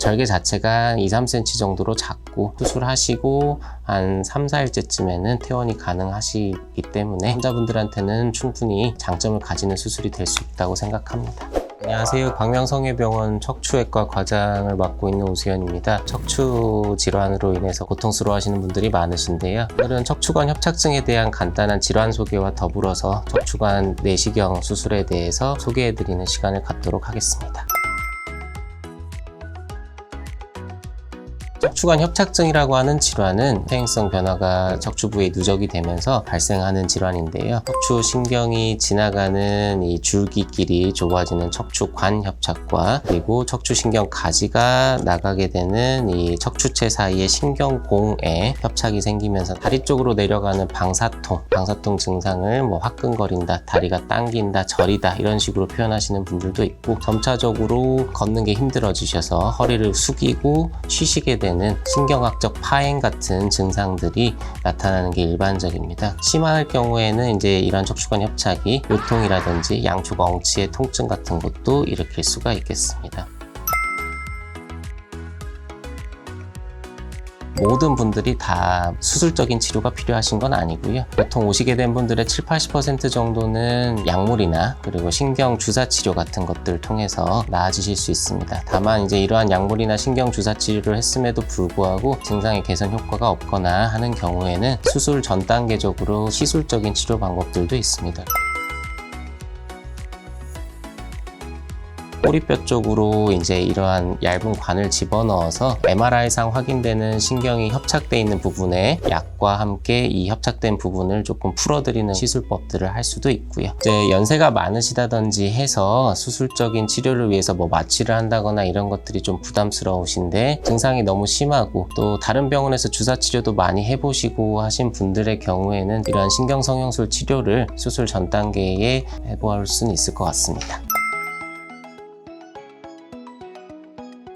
절개 자체가 2-3cm 정도로 작고 수술하시고 한 3-4일째쯤에는 퇴원이 가능하시기 때문에 환자분들한테는 충분히 장점을 가지는 수술이 될 수 있다고 생각합니다. 안녕하세요. 광명성회병원 척추외과 과장을 맡고 있는 오수현입니다. 척추 질환으로 인해서 고통스러워하시는 분들이 많으신데요. 오늘은 척추관 협착증에 대한 간단한 질환 소개와 더불어서 척추관 내시경 수술에 대해서 소개해드리는 시간을 갖도록 하겠습니다. 척추관 협착증이라고 하는 질환은 퇴행성 변화가 척추 부위에 누적이 되면서 발생하는 질환인데요. 척추 신경이 지나가는 이 줄기끼리 좁아지는 척추관 협착과 그리고 척추 신경 가지가 나가게 되는 이 척추체 사이의 신경공에 협착이 생기면서 다리 쪽으로 내려가는 방사통 증상을 화끈거린다, 다리가 당긴다, 저리다 이런 식으로 표현하시는 분들도 있고, 점차적으로 걷는 게 힘들어지셔서 허리를 숙이고 쉬시게 되는 신경학적 파행 같은 증상들이 나타나는 게 일반적입니다. 심할 경우에는 이제 이런 척추관 협착이 요통이라든지 양쪽 엉치의 통증 같은 것도 일으킬 수가 있겠습니다. 모든 분들이 다 수술적인 치료가 필요하신 건 아니고요. 보통 오시게 된 분들의 70-80% 정도는 약물이나 그리고 신경 주사 치료 같은 것들을 통해서 나아지실 수 있습니다. 다만 이제 이러한 약물이나 신경 주사 치료를 했음에도 불구하고 증상의 개선 효과가 없거나 하는 경우에는 수술 전 단계적으로 시술적인 치료 방법들도 있습니다. 꼬리뼈 쪽으로 이제 이러한 얇은 관을 집어넣어서 MRI상 확인되는 신경이 협착되어 있는 부분에 약과 함께 이 협착된 부분을 조금 풀어드리는 시술법들을 할 수도 있고요. 이제 연세가 많으시다든지 해서 수술적인 치료를 위해서 마취를 한다거나 이런 것들이 좀 부담스러우신데 증상이 너무 심하고 또 다른 병원에서 주사 치료도 많이 해보시고 하신 분들의 경우에는 이러한 신경성형술 치료를 수술 전 단계에 해볼 수는 있을 것 같습니다.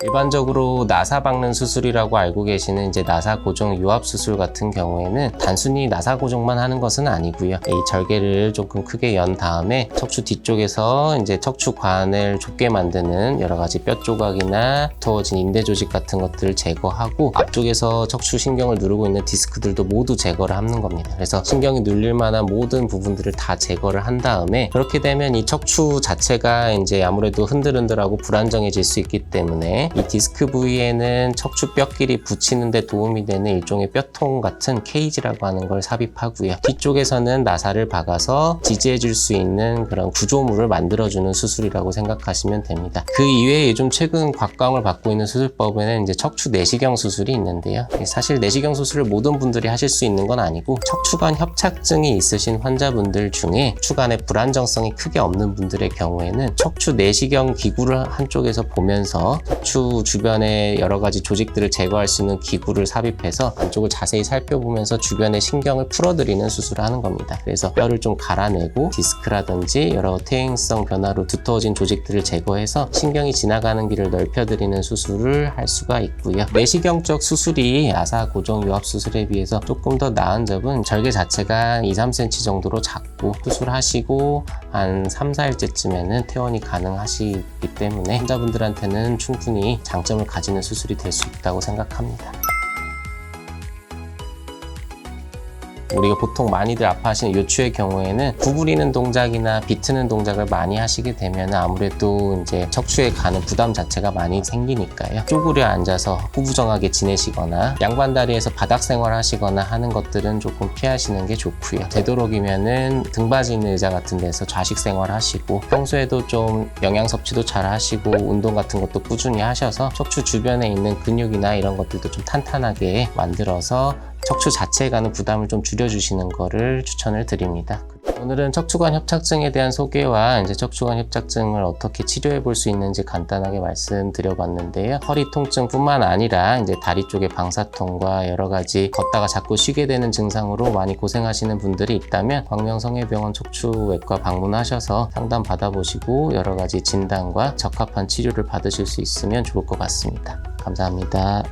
일반적으로 나사 박는 수술이라고 알고 계시는 이제 나사 고정 유압 수술 같은 경우에는 단순히 나사 고정만 하는 것은 아니고요. 이 절개를 조금 크게 연 다음에 척추 뒤쪽에서 이제 척추관을 좁게 만드는 여러 가지 뼈 조각이나 두터워진 인대 조직 같은 것들을 제거하고 앞쪽에서 척추 신경을 누르고 있는 디스크들도 모두 제거를 하는 겁니다. 그래서 신경이 눌릴 만한 모든 부분들을 다 제거를 한 다음에, 그렇게 되면 이 척추 자체가 이제 아무래도 흔들흔들하고 불안정해질 수 있기 때문에 이 디스크 부위에는 척추 뼈끼리 붙이는 데 도움이 되는 일종의 뼈통 같은 케이지라고 하는 걸 삽입하고요. 뒤쪽에서는 나사를 박아서 지지해 줄 수 있는 그런 구조물을 만들어주는 수술이라고 생각하시면 됩니다. 그 이외에 요즘 최근 곽광을 받고 있는 수술법에는 이제 척추 내시경 수술이 있는데요. 사실 내시경 수술을 모든 분들이 하실 수 있는 건 아니고, 척추관 협착증이 있으신 환자분들 중에 척추관의 불안정성이 크게 없는 분들의 경우에는 척추 내시경 기구를 한쪽에서 보면서 척추 주변의 여러 가지 조직들을 제거할 수 있는 기구를 삽입해서 안쪽을 자세히 살펴보면서 주변의 신경을 풀어드리는 수술을 하는 겁니다. 그래서 뼈를 좀 갈아내고 디스크라든지 여러 퇴행성 변화로 두터워진 조직들을 제거해서 신경이 지나가는 길을 넓혀드리는 수술을 할 수가 있고요. 내시경적 수술이 나사 고정 유압 수술에 비해서 조금 더 나은 점은 절개 자체가 2-3cm 정도로 작고 수술하시고 한 3-4일째쯤에는 퇴원이 가능하시기 때문에 환자분들한테는 충분히 장점을 가지는 수술이 될 수 있다고 생각합니다. 우리가 보통 많이들 아파하시는 요추의 경우에는 구부리는 동작이나 비트는 동작을 많이 하시게 되면 아무래도 이제 척추에 가는 부담 자체가 많이 생기니까요. 쪼그려 앉아서 구부정하게 지내시거나 양반다리에서 바닥 생활 하시거나 하는 것들은 조금 피하시는 게 좋고요. 되도록이면은 등받이 있는 의자 같은 데서 좌식 생활 하시고, 평소에도 좀 영양 섭취도 잘 하시고 운동 같은 것도 꾸준히 하셔서 척추 주변에 있는 근육이나 이런 것들도 좀 탄탄하게 만들어서 척추 자체에 가는 부담을 좀 줄여주시는 거를 추천을 드립니다. 오늘은 척추관 협착증에 대한 소개와 이제 척추관 협착증을 어떻게 치료해 볼 수 있는지 간단하게 말씀드려봤는데요. 허리 통증뿐만 아니라 이제 다리 쪽의 방사통과 여러 가지 걷다가 자꾸 쉬게 되는 증상으로 많이 고생하시는 분들이 있다면 광명성회병원 척추외과 방문하셔서 상담 받아보시고 여러 가지 진단과 적합한 치료를 받으실 수 있으면 좋을 것 같습니다. 감사합니다.